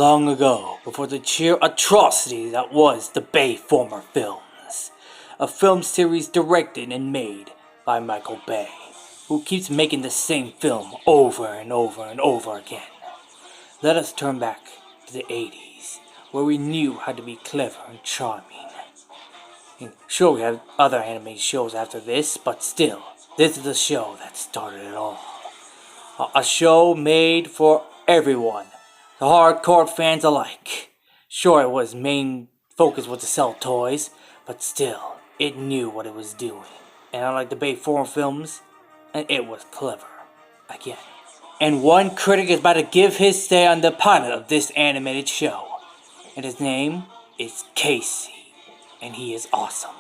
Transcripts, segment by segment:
long ago, before the sheer atrocity that was the Bayformer films. A film series directed and made by Michael Bay, who keeps making the same film over and over and over again. Let us turn back to the 80s, where we knew how to be clever and charming. And sure, we have other animated shows after this, but still, this is the show that started it all. A show made for everyone, the hardcore fans alike. Sure, it was main focus was to sell toys, but still, it knew what it was doing. And unlike the Bayformer films, it was clever. Again. And one critic is about to give his say on the pilot of this animated show. And his name is Casey. And he is awesome.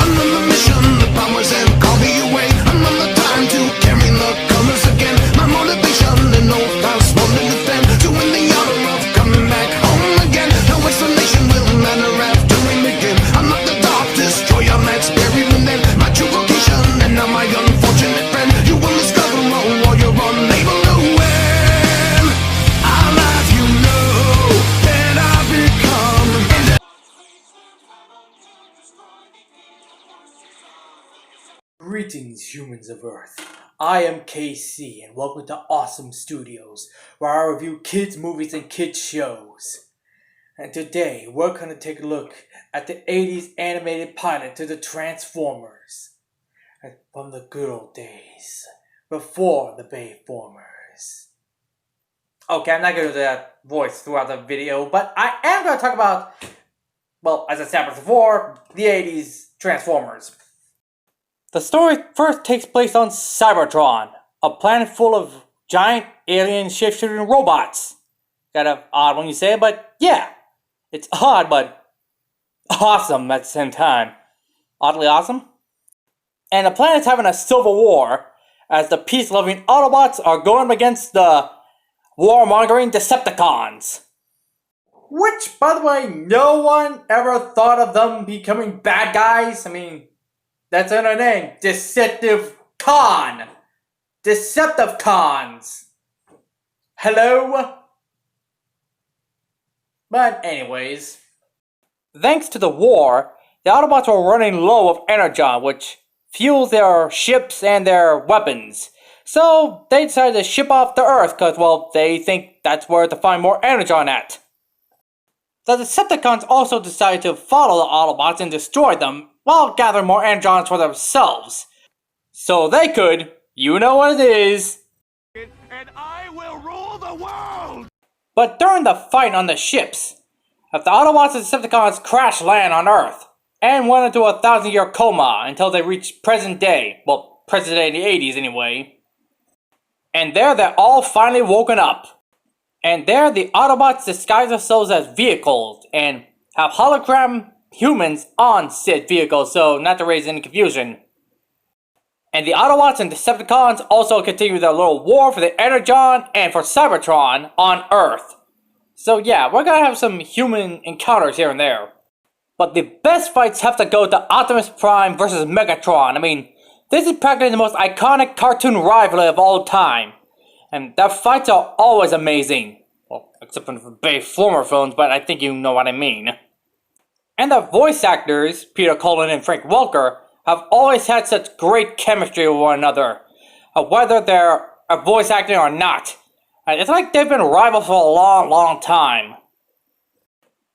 I'm on the mission, the powers and call me away. I'm on the time to carry the colors again. My motivation and no past one to defend. To win the honor of coming back home again. No explanation will matter after we begin. I'm not the dark destroyer that's buried within. My true vocation and now my unfortunate friend. You will discover all while you're unable to win. I'll have you know that I've become. Greetings, humans of Earth. I am KC, and welcome to Awesome Studios, where I review kids' movies and kids' shows. And today, we're going to take a look at the 80s animated pilot to the Transformers. From the good old days, before the Bayformers. Okay, I'm not going to do that voice throughout the video, but I am going to talk about, well, as I said before, the 80s Transformers. The story first takes place on Cybertron, a planet full of giant alien shape-shifting robots. Kind of odd when you say it, but yeah. It's odd, but awesome at the same time. Oddly awesome. And the planet's having a civil war, as the peace-loving Autobots are going up against the war-mongering Decepticons. Which, by the way, no one ever thought of them becoming bad guys. I mean, that's in their name. Decepticon. Decepticons. Hello? But anyways. Thanks to the war, the Autobots were running low of energon, which fuels their ships and their weapons. So they decided to ship off to Earth because, well, they think that's where to find more energon at. The Decepticons also decided to follow the Autobots and destroy them, while gathering more energons for themselves. So they could, you know what it is. And I will rule the world! But during the fight on the ships, the Autobots and Decepticons crash land on Earth, and went into a 1,000-year coma until they reached present day. Well, present day in the 80s anyway. And there they're all finally woken up. And there the Autobots disguise themselves as vehicles, and have hologram humans on said vehicles, so not to raise any confusion. And the Autobots and Decepticons also continue their little war for the Energon and for Cybertron on Earth. So yeah, we're gonna have some human encounters here and there. But the best fights have to go to Optimus Prime versus Megatron. I mean, this is practically the most iconic cartoon rivalry of all time. And their fights are always amazing. Well, except for the Bayformer films, but I think you know what I mean. And the voice actors, Peter Cullen and Frank Welker, have always had such great chemistry with one another, whether they're voice acting or not. It's like they've been rivals for a long, long time.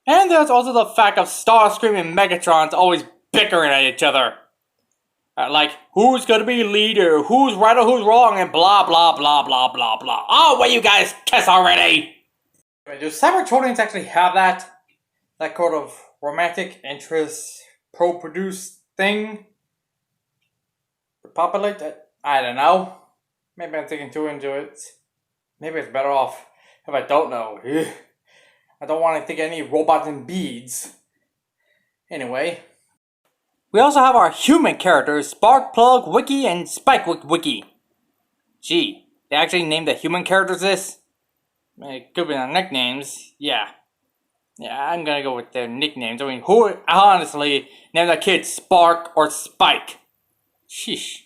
And there's also the fact of Starscream and Megatrons always bickering at each other. Like, who's gonna be leader, who's right or who's wrong, and blah, blah, blah, blah, blah, blah. Oh, will you guys kiss already? Do Cybertronians actually have that? That kind of romantic interest, pro-produced thing? Populate that? I don't know. Maybe I'm thinking too into it. Maybe it's better off if I don't know. I don't want to think any robots and beads. Anyway. We also have our human characters, Sparkplug, Wiki, and Spike Wiki. Gee, they actually named the human characters this? It could be their nicknames, yeah. Yeah, I'm gonna go with their nicknames. I mean, who honestly named their kid Spark or Spike? Sheesh.